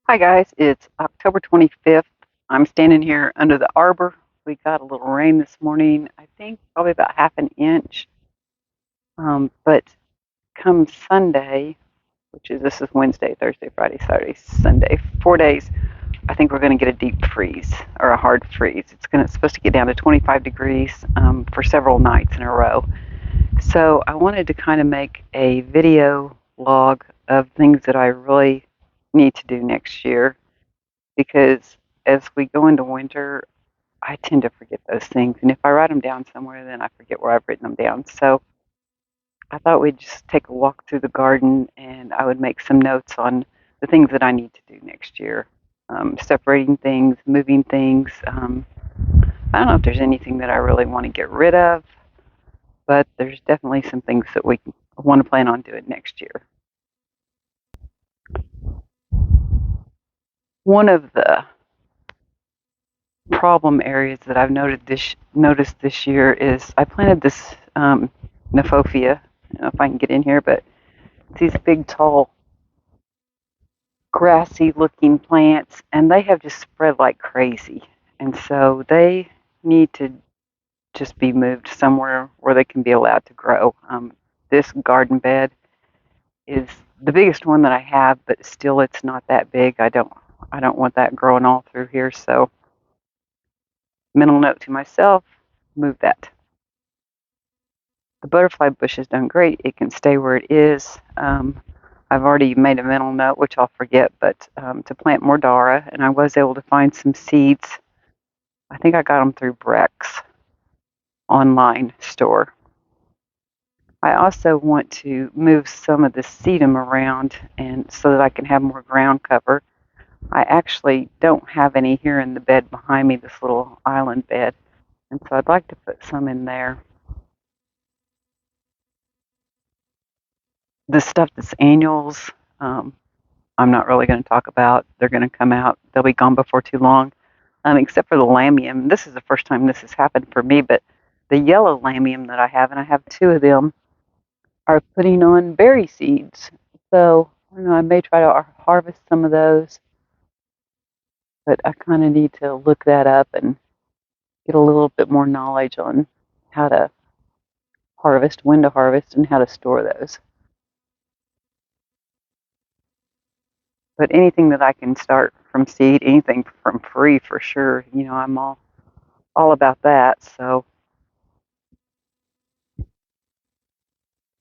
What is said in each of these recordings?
Hi guys, it's October 25th. I'm standing here under the arbor. We got a little rain this morning, I think probably about half an inch. But come Sunday, this is Wednesday, Thursday, Friday, Saturday, Sunday, 4 days, I think we're going to get a deep freeze or a hard freeze. It's supposed to get down to 25 degrees for several nights in a row. So I wanted to kind of make a video log of things that I really need to do next year because as we go into winter, I tend to forget those things. And if I write them down somewhere, then I forget where I've written them down. So I thought we'd just take a walk through the garden and I would make some notes on the things that I need to do next year. Separating things, moving things. I don't know if there's anything that I really want to get rid of, but there's definitely some things that we want to plan on doing next year. One of the problem areas that I've noticed this year is I planted this Nephofia. I don't know if I can get in here, but it's these big, tall, grassy looking plants, and they have just spread like crazy. And so they need to just be moved somewhere where they can be allowed to grow. This garden bed is the biggest one that I have, but still it's not that big. I don't want that growing all through here. So mental note to myself, move that. The butterfly bush has done great. It can stay where it is. I've already made a mental note, which I'll forget, but to plant more Dara, and I was able to find some seeds. I think I got them through Breck's online store. I also want to move some of the sedum around and so that I can have more ground cover. I actually don't have any here in the bed behind me, this little island bed, and so I'd like to put some in there. The stuff that's annuals, I'm not really going to talk about. They're going to come out. They'll be gone before too long, except for the lamium. This is the first time this has happened for me, but the yellow lamium that I have, and I have two of them, are putting on berry seeds. So I don't know, I may try to harvest some of those, but I kind of need to look that up and get a little bit more knowledge on how to harvest, when to harvest, and how to store those. But anything that I can start from seed, anything from free for sure, I'm all about that. So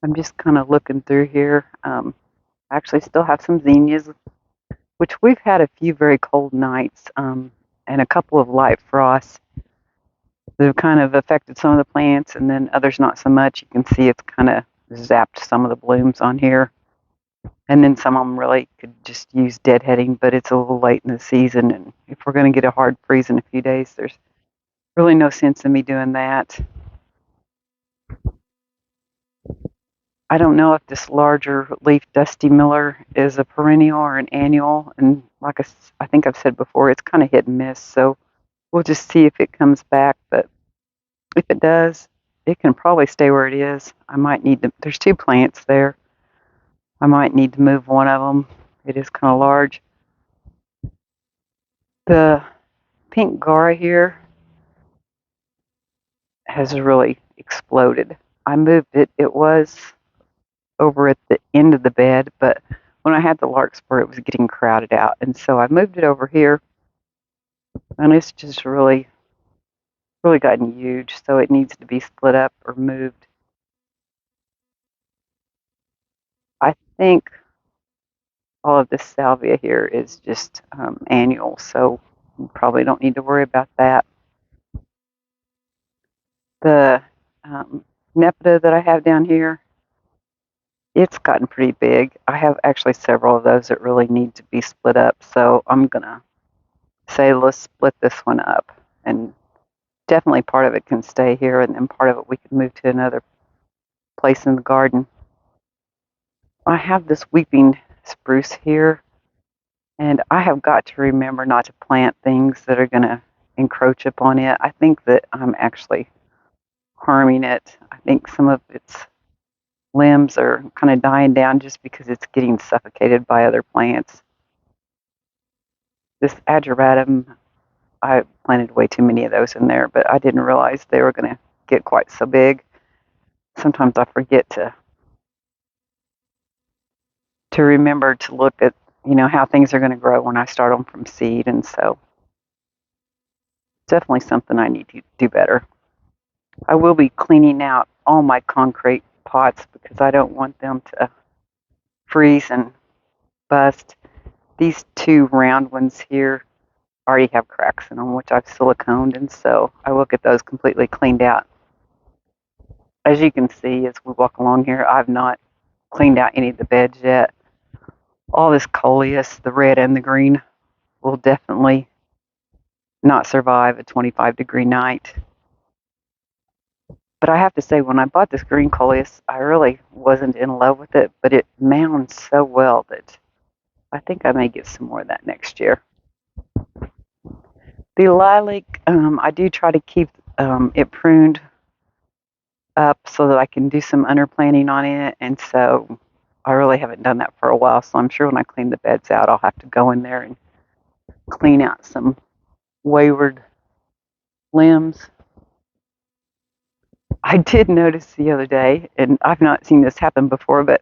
I'm just kind of looking through here. I actually still have some zinnias, which we've had a few very cold nights and a couple of light frosts that have kind of affected some of the plants, and then others not so much. You can see it's kind of zapped some of the blooms on here. And then some of them really could just use deadheading, but it's a little late in the season, and if we're going to get a hard freeze in a few days, there's really no sense in me doing that. I don't know if this larger leaf dusty miller is a perennial or an annual, and like I think I've said before, it's kind of hit and miss, so we'll just see if it comes back, but if it does, it can probably stay where it is. I might need to, there's two plants there. I might need to move one of them. It is kind of large. The pink gara here has really exploded. I moved it. It was over at the end of the bed, but when I had the larkspur, it was getting crowded out, and so I moved it over here, and it's just really gotten huge, so it needs to be split up or moved. I think all of this salvia here is just annual, so we probably don't need to worry about that. The nepeta that I have down here, it's gotten pretty big. I have actually several of those that really need to be split up, so I'm going to say let's split this one up, and definitely part of it can stay here, and then part of it we can move to another place in the garden. I have this weeping spruce here, and I have got to remember not to plant things that are going to encroach upon it. I think that I'm actually harming it. I think some of its limbs are kind of dying down just because it's getting suffocated by other plants. This ageratum, I planted way too many of those in there, but I didn't realize they were going to get quite so big. Sometimes I forget to remember to look at, how things are going to grow when I start them from seed, and so definitely something I need to do better. I will be cleaning out all my concrete pots because I don't want them to freeze and bust. These two round ones here already have cracks in them, which I've siliconed, and so I will get those completely cleaned out. As you can see, as we walk along here, I've not cleaned out any of the beds yet. All this coleus, the red and the green, will definitely not survive a 25-degree night. But I have to say, when I bought this green coleus, I really wasn't in love with it, but it mounds so well that I think I may get some more of that next year. The lilac, I do try to keep it pruned up so that I can do some underplanting on it, and so I really haven't done that for a while, so I'm sure when I clean the beds out, I'll have to go in there and clean out some wayward limbs. I did notice the other day, and I've not seen this happen before, but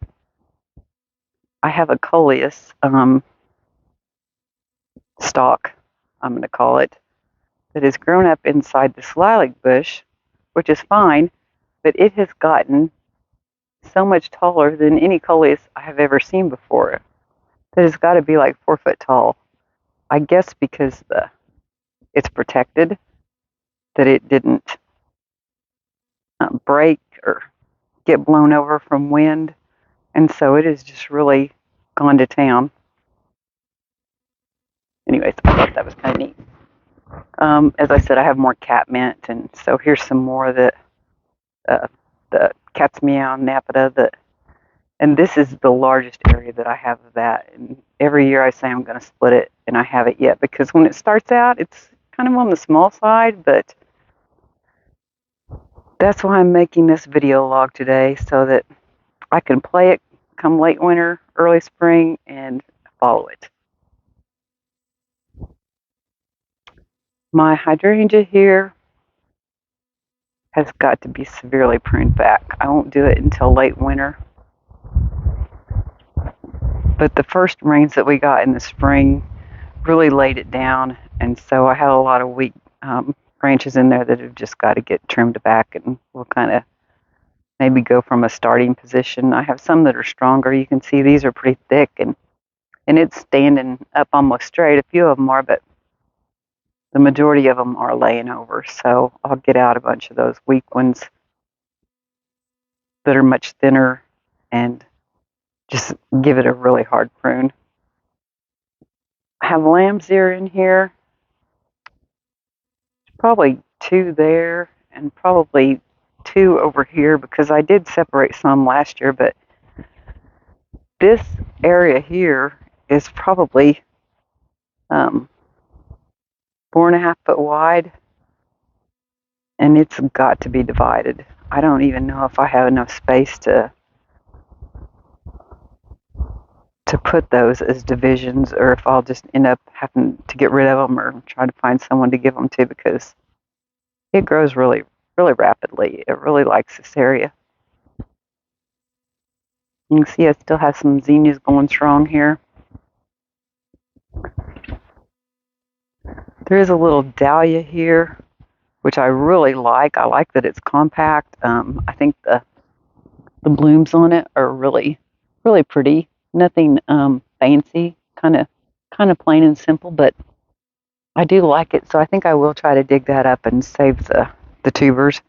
I have a coleus stalk, I'm going to call it, that has grown up inside this lilac bush, which is fine, but it has gotten so much taller than any coleus I have ever seen before. That has got to be like 4 foot tall. I guess because it's protected, that it didn't break or get blown over from wind, and so it has just really gone to town. Anyways, I thought that was kind of neat. As I said, I have more catmint, and so here's some more that the cat's meow napida. And this is the largest area that I have of that. And every year I say I'm going to split it, and I haven't yet because when it starts out, it's kind of on the small side, but that's why I'm making this video log today so that I can play it come late winter, early spring, and follow it. My hydrangea here has got to be severely pruned back. I won't do it until late winter. But the first rains that we got in the spring really laid it down, and so I have a lot of weak branches in there that have just got to get trimmed back, and we'll kind of maybe go from a starting position. I have some that are stronger. You can see these are pretty thick, and it's standing up almost straight. A few of them are, but the majority of them are laying over, so I'll get out a bunch of those weak ones that are much thinner and just give it a really hard prune. I have lamb's ear in here, probably 2 there, and probably 2 over here because I did separate some last year, but this area here is probably 4.5 foot wide, and it's got to be divided. I don't even know if I have enough space to put those as divisions, or if I'll just end up having to get rid of them or try to find someone to give them to because it grows really, really rapidly. It really likes this area. You can see I still have some zinnias going strong here. There is a little dahlia here, which I really like. I like that it's compact. I think the blooms on it are really, really pretty. Nothing fancy, kind of plain and simple, but I do like it. So I think I will try to dig that up and save the tubers.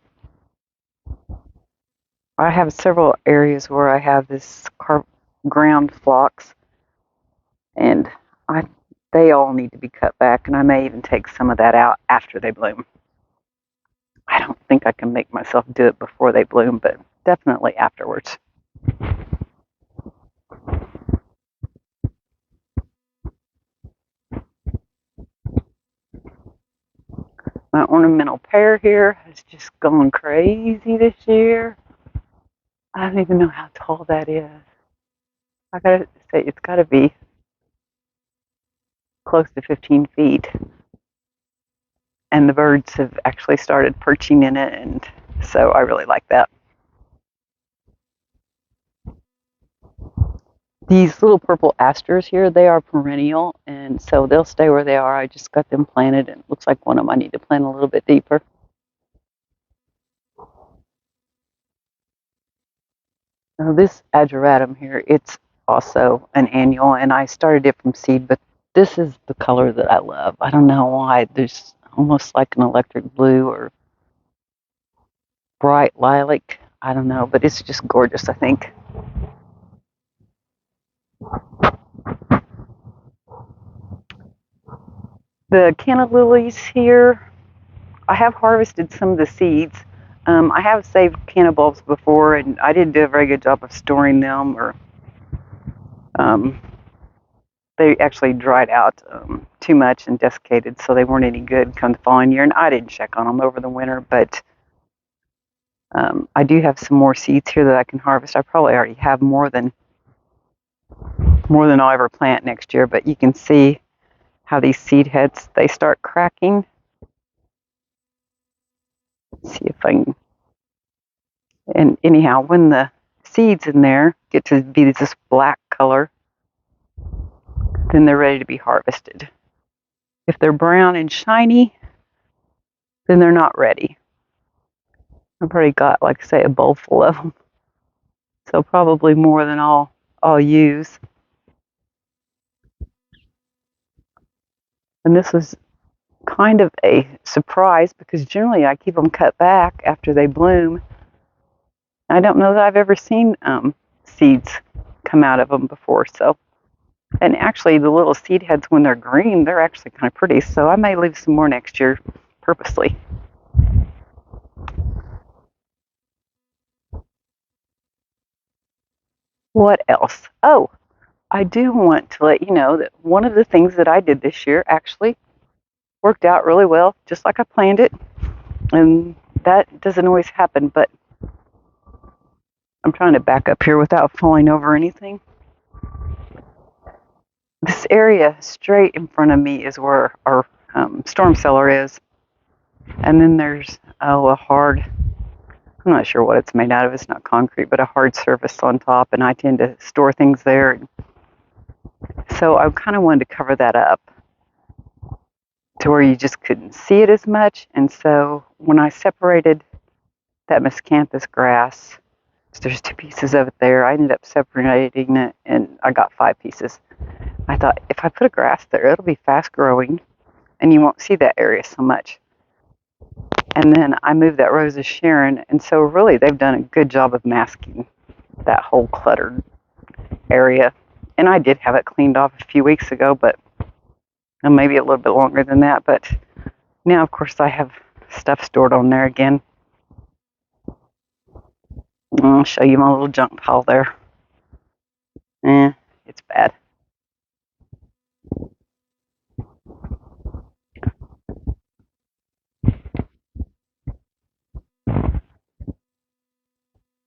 I have several areas where I have this ground phlox, and they all need to be cut back, and I may even take some of that out after they bloom. I don't think I can make myself do it before they bloom, but definitely afterwards. My ornamental pear here has just gone crazy this year. I don't even know how tall that is. I gotta say, it's gotta be close to 15 feet. And the birds have actually started perching in it, and so I really like that. These little purple asters here, they are perennial, and so they'll stay where they are. I just got them planted, and it looks like one of them I need to plant a little bit deeper. Now this ageratum here, it's also an annual, and I started it from seed, but this is the color that I love. I don't know why. There's almost like an electric blue or bright lilac. I don't know, but it's just gorgeous, I think. The canna lilies here, I have harvested some of the seeds. I have saved canna bulbs before, and I didn't do a very good job of storing them, or um, they actually dried out too much and desiccated, so they weren't any good come the following year. And I didn't check on them over the winter, but I do have some more seeds here that I can harvest. I probably already have more than I'll ever plant next year, but you can see how these seed heads, they start cracking. Let's see if I can. And anyhow, when the seeds in there get to be this black color, then they're ready to be harvested. If they're brown and shiny, then they're not ready. I've already got, like I say, a bowl full of them, so probably more than I'll use. And this was kind of a surprise because generally I keep them cut back after they bloom. I don't know that I've ever seen seeds come out of them before. So, and actually the little seed heads, when they're green, they're actually kind of pretty. So I may leave some more next year purposely. What else? Oh, I do want to let you know that one of the things that I did this year actually worked out really well, just like I planned it. And that doesn't always happen, but I'm trying to back up here without falling over anything. This area straight in front of me is where our storm cellar is. And then there's a hard, I'm not sure what it's made out of. It's not concrete, but a hard surface on top. And I tend to store things there. So I kind of wanted to cover that up to where you just couldn't see it as much. And so when I separated that miscanthus grass, there's two pieces of it there. I ended up separating it, and I got 5 pieces. I thought, if I put a grass there, it'll be fast growing, and you won't see that area so much. And then I moved that Rose of Sharon, and so really they've done a good job of masking that whole cluttered area. And I did have it cleaned off a few weeks ago, but maybe a little bit longer than that. But now, of course, I have stuff stored on there again. I'll show you my little junk pile there. It's bad.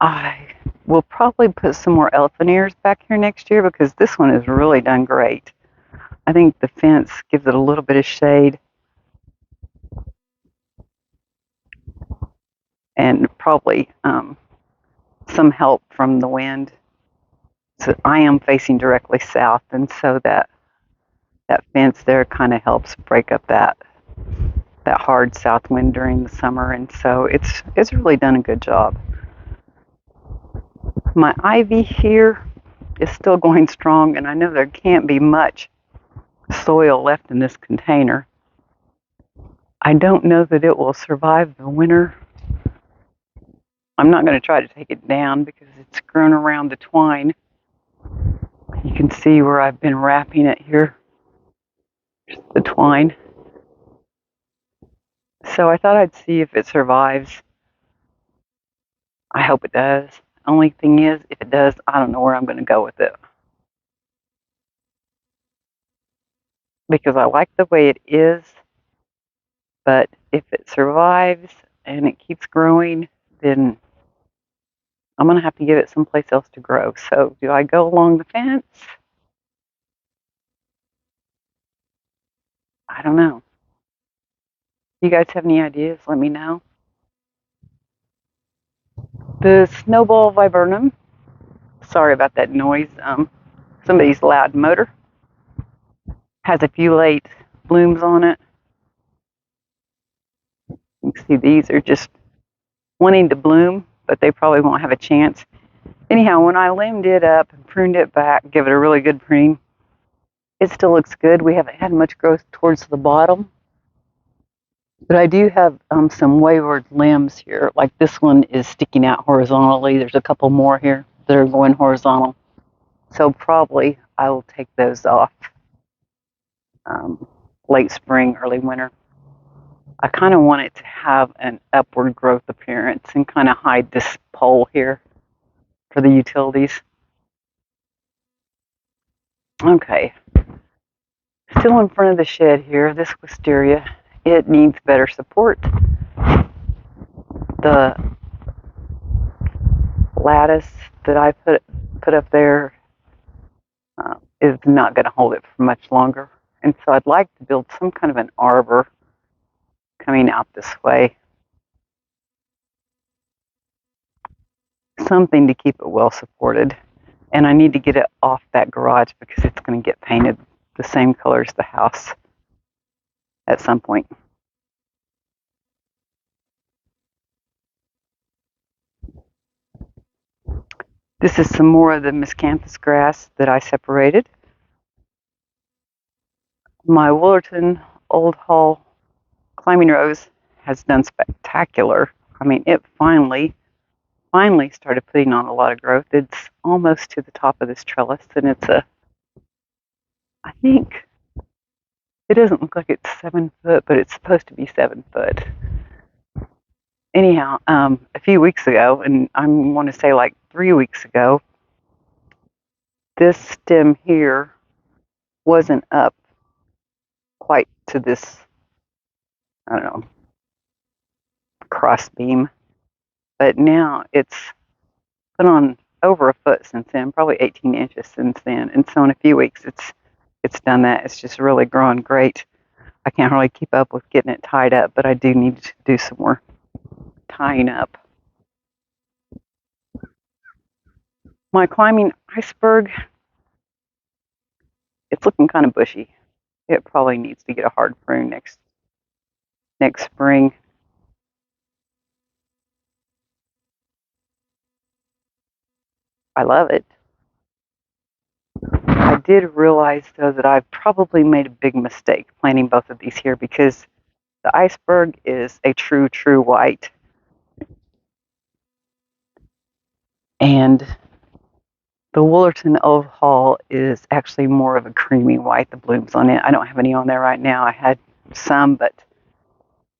I will probably put some more elephant ears back here next year because this one has really done great. I think the fence gives it a little bit of shade and probably some help from the wind. So I am facing directly south, and so that fence there kind of helps break up that hard south wind during the summer, and so it's really done a good job. My ivy here is still going strong, and I know there can't be much soil left in this container. I don't know that it will survive the winter. I'm not going to try to take it down because it's grown around the twine. You can see where I've been wrapping it here, the twine. So I thought I'd see if it survives. I hope it does. Only thing is, if it does, I don't know where I'm going to go with it. Because I like the way it is, but if it survives and it keeps growing, then I'm going to have to give it someplace else to grow. So do I go along the fence? I don't know. You guys have any ideas? Let me know. The snowball viburnum. Sorry about that noise. Somebody's loud motor. Has a few late blooms on it. You can see these are just wanting to bloom, but they probably won't have a chance. Anyhow, when I limbed it up and pruned it back, give it a really good pruning, it still looks good. We haven't had much growth towards the bottom, but I do have some wayward limbs here. Like this one is sticking out horizontally. There's a couple more here that are going horizontal. So probably I will take those off late spring, early winter. I kind of want it to have an upward growth appearance and kind of hide this pole here for the utilities. Okay, still in front of the shed here, this wisteria, it needs better support. The lattice that I put up there is not going to hold it for much longer. And so I'd like to build some kind of an arbor coming out this way. Something to keep it well supported. And I need to get it off that garage because it's going to get painted the same color as the house at some point. This is some more of the miscanthus grass that I separated. My Woolerton Old Hall climbing rose has done spectacular. I mean, it finally started putting on a lot of growth. It's almost to the top of this trellis, and I think, it doesn't look like it's 7 foot, but it's supposed to be 7 foot. Anyhow, a few weeks ago, and I want to say like 3 weeks ago, this stem here wasn't up quite to this, I don't know, cross beam, but now it's put on over a foot since then, probably 18 inches since then, and so in a few weeks it's done that. It's just really growing great. I can't really keep up with getting it tied up, but I do need to do some more tying up. My climbing iceberg, it's looking kind of bushy. It probably needs to get a hard prune next spring. I love it. I did realize, though, that I've probably made a big mistake planting both of these here because the iceberg is a true white. And the Woolerton Old Hall is actually more of a creamy white, the blooms on it. I don't have any on there right now. I had some, but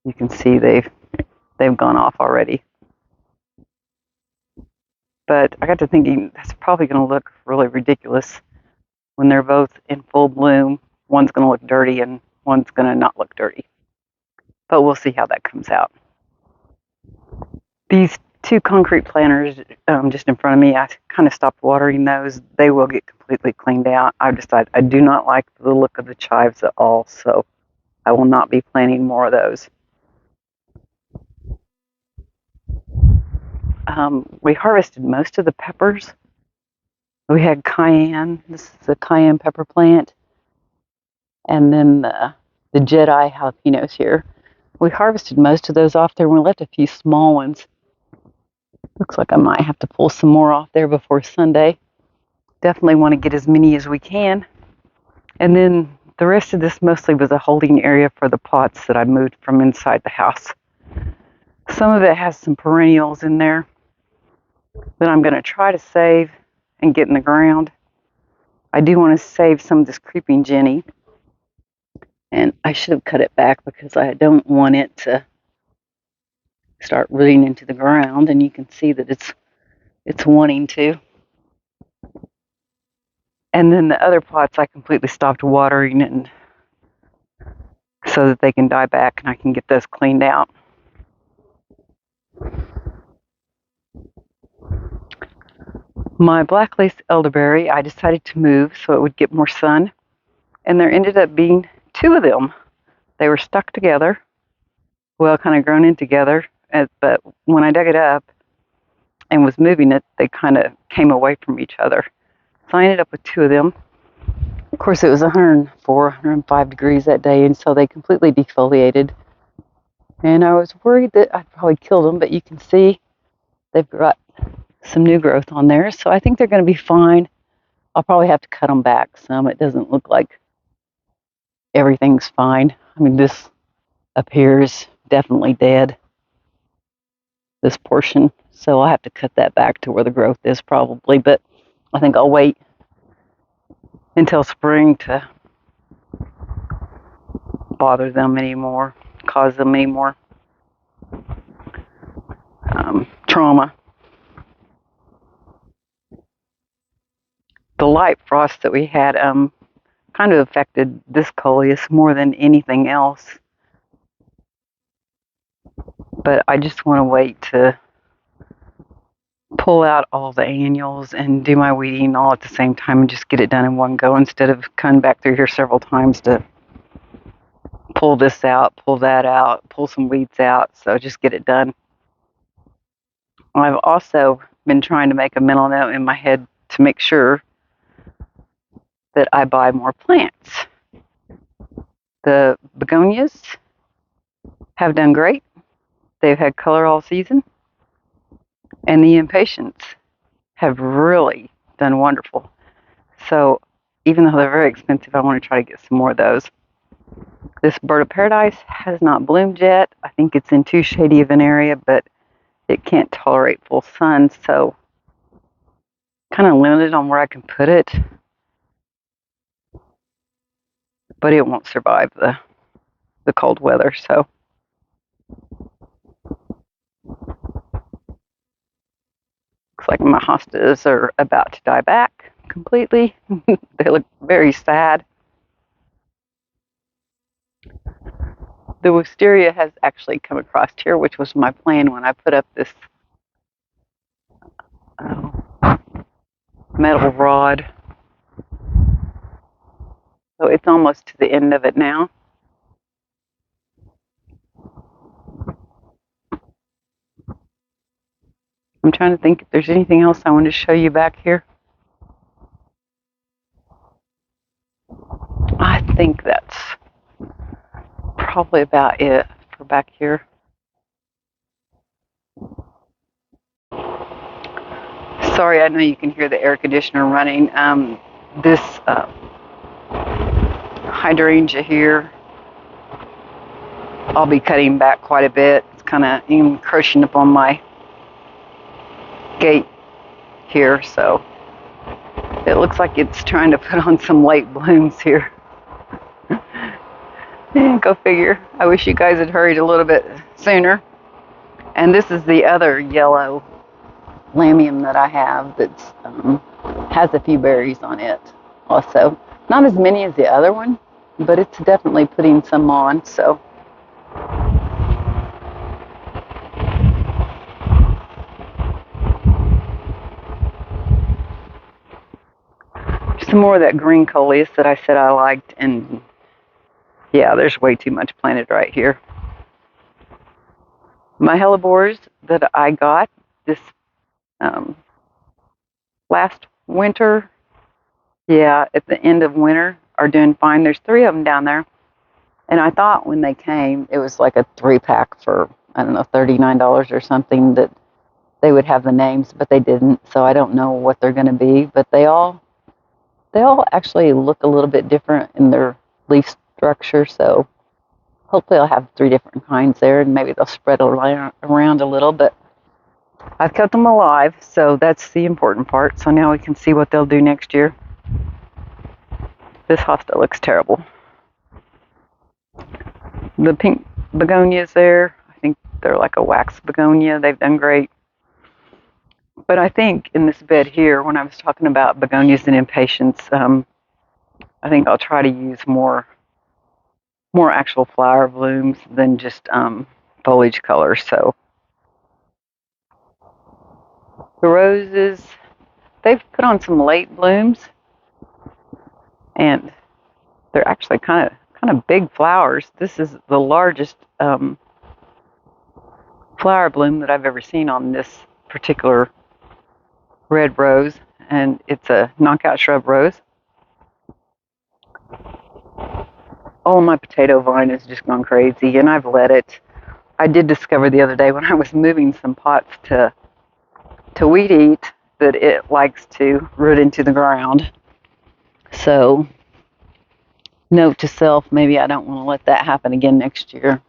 you can see they've gone off already. But I got to thinking that's probably going to look really ridiculous when they're both in full bloom. One's going to look dirty and one's going to not look dirty. But we'll see how that comes out. These 2 concrete planters just in front of me, I kind of stopped watering those. They will get completely cleaned out. I've decided I do not like the look of the chives at all, so I will not be planting more of those. We harvested most of the peppers. We had cayenne. This is a cayenne pepper plant. And then the Jedi jalapenos here. We harvested most of those off there, and we left a few small ones. Looks like I might have to pull some more off there before Sunday. Definitely want to get as many as we can. And then the rest of this mostly was a holding area for the pots that I moved from inside the house. Some of it has some perennials in there that I'm going to try to save and get in the ground. I do want to save some of this creeping Jenny. And I should have cut it back because I don't want it to start rooting into the ground, and you can see that it's wanting to. And then the other pots I completely stopped watering and so that they can die back and I can get those cleaned out. My black lace elderberry, I decided to move so it would get more sun, and there ended up being 2 of them. They were stuck together, well, kind of grown in together. But when I dug it up and was moving it, they kind of came away from each other. So I ended up with two of them. Of course, it was 104, 105 degrees that day, and so they completely defoliated. And I was worried that I'd probably kill them, but you can see they've got some new growth on there. So I think they're going to be fine. I'll probably have to cut them back some. It doesn't look like everything's fine. I mean, this appears definitely dead, this portion. So I'll have to cut that back to where the growth is probably. But I think I'll wait until spring to bother them anymore, cause them any more trauma. The light frost that we had kind of affected this coleus more than anything else. But I just want to wait to pull out all the annuals and do my weeding all at the same time and just get it done in one go instead of coming back through here several times to pull this out, pull that out, pull some weeds out. So just get it done. I've also been trying to make a mental note in my head to make sure that I buy more plants. The begonias have done great. They've had color all season. And the impatiens have really done wonderful. So even though they're very expensive, I want to try to get some more of those. This bird of paradise has not bloomed yet. I think it's in too shady of an area, but it can't tolerate full sun, so kind of limited on where I can put it. But it won't survive the cold weather, so. Looks like my hostas are about to die back completely. They look very sad. The wisteria has actually come across here, which was my plan when I put up this metal rod. So it's almost to the end of it now. I'm trying to think if there's anything else I want to show you back here. I think that's probably about it for back here. Sorry, I know you can hear the air conditioner running. This hydrangea here, I'll be cutting back quite a bit. It's kind of encroaching upon my gate here, so it looks like it's trying to put on some late blooms here. Go figure. I wish you guys had hurried a little bit sooner. And this is the other yellow lamium that I have that has a few berries on it also. Not as many as the other one, but it's definitely putting some on, so. Some more of that green coleus that I said I liked, and yeah, there's way too much planted right here. My hellebores that I got this last winter, yeah, at the end of winter, are doing fine. There's 3 of them down there. And I thought when they came, it was like a 3-pack for, I don't know, $39 or something, that they would have the names, but they didn't. So I don't know what they're going to be. But they all actually look a little bit different in their leaf structure. So hopefully I'll have 3 different kinds there, and maybe they'll spread around a little. But I've kept them alive, so that's the important part. So now we can see what they'll do next year. This hosta looks terrible. The pink begonias there, I think they're like a wax begonia. They've done great. But I think in this bed here, when I was talking about begonias and impatiens, I think I'll try to use more actual flower blooms than just foliage colors. So the roses, they've put on some late blooms, and they're actually kind kind of big flowers. This is the largest flower bloom that I've ever seen on this particular red rose, and it's a knockout shrub rose. Oh, my potato vine has just gone crazy, and I've let it. I did discover the other day when I was moving some pots to weed eat that it likes to root into the ground. So, note to self, maybe I don't want to let that happen again next year.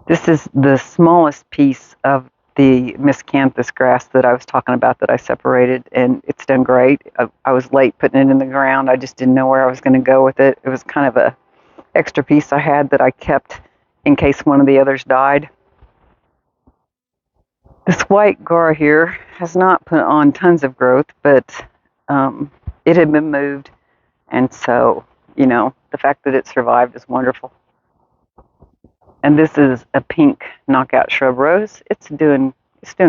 This is the smallest piece of the miscanthus grass that I was talking about that I separated, and it's done great. I was late putting it in the ground. I just didn't know where I was going to go with it. It was kind of a extra piece I had that I kept in case one of the others died. This white gar here has not put on tons of growth, but it had been moved, and so, the fact that it survived is wonderful. And this is a pink knockout shrub rose. It's doing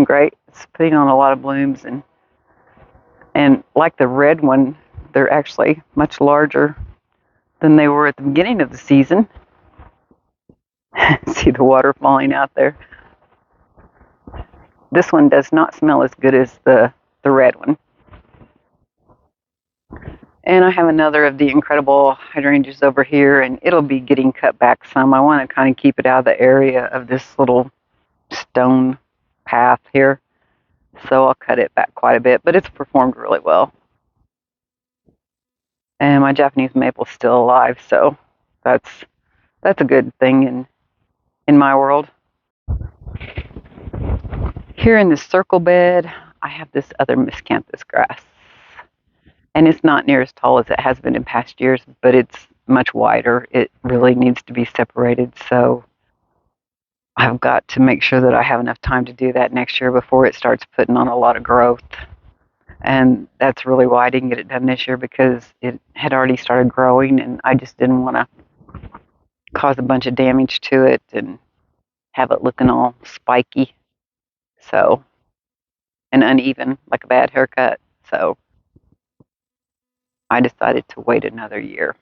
great. It's putting on a lot of blooms, and like the red one, they're actually much larger than they were at the beginning of the season. See the water falling out there. This one does not smell as good as the red one. And I have another of the incredible hydrangeas over here, and it'll be getting cut back some. I want to kind of keep it out of the area of this little stone path here, so I'll cut it back quite a bit, but it's performed really well. And my Japanese maple's still alive, so that's a good thing in my world. Here in this circle bed, I have this other miscanthus grass. And it's not near as tall as it has been in past years, but it's much wider. It really needs to be separated, so I've got to make sure that I have enough time to do that next year before it starts putting on a lot of growth. And that's really why I didn't get it done this year, because it had already started growing, and I just didn't want to cause a bunch of damage to it and have it looking all spiky, so, and uneven, like a bad haircut. So I decided to wait another year.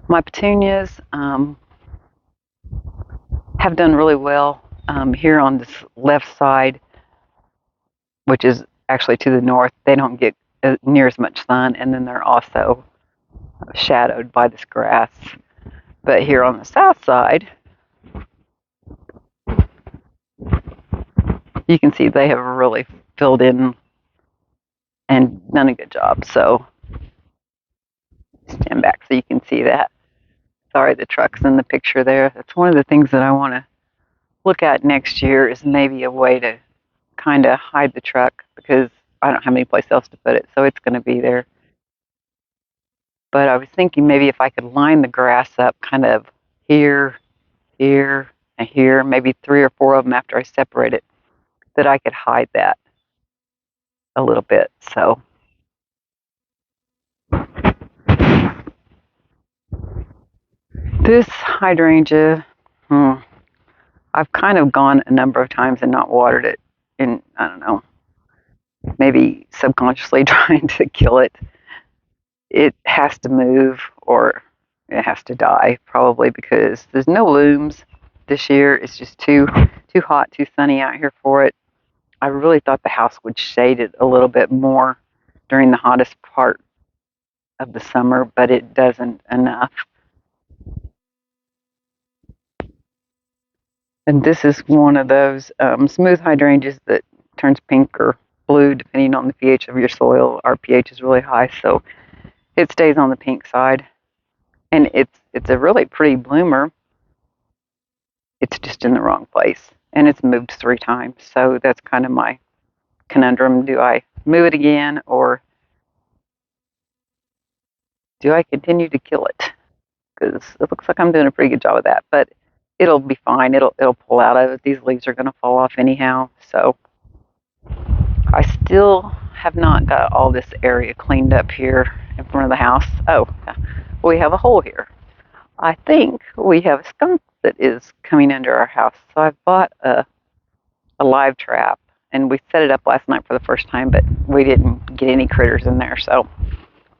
My petunias have done really well here on this left side, which is actually to the north. They don't get near as much sun, and then they're also shadowed by this grass. But here on the south side, you can see they have really filled in and done a good job. So stand back so you can see that. Sorry, the truck's in the picture there. That's one of the things that I want to look at next year, is maybe a way to kind of hide the truck, because I don't have any place else to put it, so it's going to be there. But I was thinking maybe if I could line the grass up kind of here, here, and here, maybe 3 or 4 of them after I separate it, that I could hide that a little bit. So this hydrangea, I've kind of gone a number of times and not watered it, and I don't know, maybe subconsciously trying to kill it. It has to move, or it has to die, probably, because there's no blooms this year. It's just too hot, too sunny out here for it. I really thought the house would shade it a little bit more during the hottest part of the summer, but it doesn't enough. And this is one of those smooth hydrangeas that turns pink or blue depending on the pH of your soil. Our pH is really high, so it stays on the pink side. And it's a really pretty bloomer. It's just in the wrong place, and it's moved 3 times. So that's kind of my conundrum. Do I move it again, or do I continue to kill it? Because it looks like I'm doing a pretty good job of that, but it'll be fine. It'll pull out of it. These leaves are going to fall off anyhow. So I still have not got all this area cleaned up here in front of the house. Oh, we have a hole here. I think we have a skunk that is coming under our house. So I've bought a live trap, and we set it up last night for the first time, but we didn't get any critters in there. So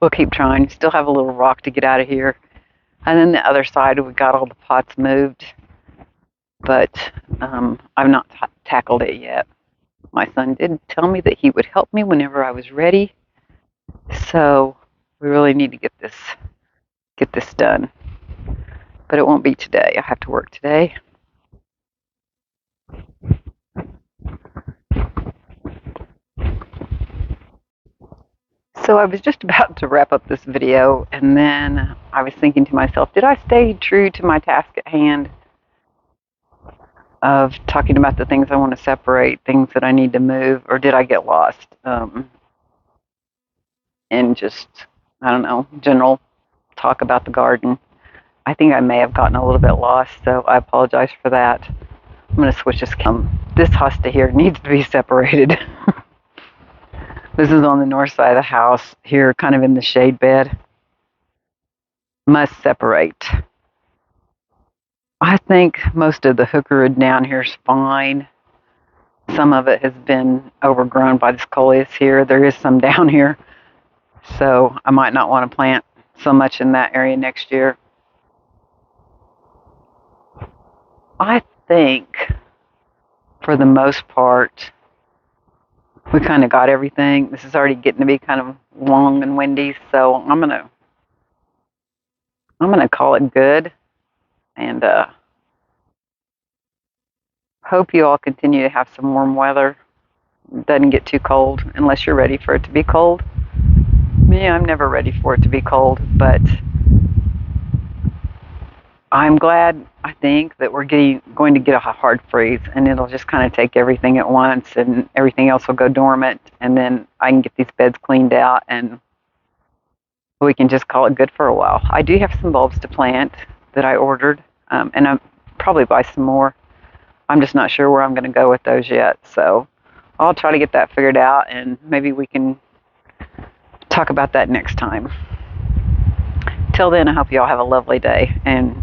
we'll keep trying. Still have a little rock to get out of here. And then the other side, we got all the pots moved, but I've not tackled it yet. My son did tell me that he would help me whenever I was ready. So we really need to get this done. But it won't be today. I have to work today. So I was just about to wrap up this video, and then I was thinking to myself, did I stay true to my task at hand of talking about the things I want to separate, things that I need to move, or did I get lost in just, I don't know, general talk about the garden? I think I may have gotten a little bit lost, so I apologize for that. I'm going to switch this. This hosta here needs to be separated. This is on the north side of the house here, kind of in the shade bed. Must separate. I think most of the hookerwood down here is fine. Some of it has been overgrown by this coleus here. There is some down here, so I might not want to plant so much in that area next year. I think, for the most part, we kind of got everything. This is already getting to be kind of long and windy, so I'm gonna call it good, and hope you all continue to have some warm weather. It doesn't get too cold unless you're ready for it to be cold. Me, I'm never ready for it to be cold, but I'm glad, I think, that we're going to get a hard freeze, and it'll just kind of take everything at once, and everything else will go dormant, and then I can get these beds cleaned out, and we can just call it good for a while. I do have some bulbs to plant that I ordered, and I'll probably buy some more. I'm just not sure where I'm going to go with those yet, so I'll try to get that figured out, and maybe we can talk about that next time. Till then, I hope you all have a lovely day, and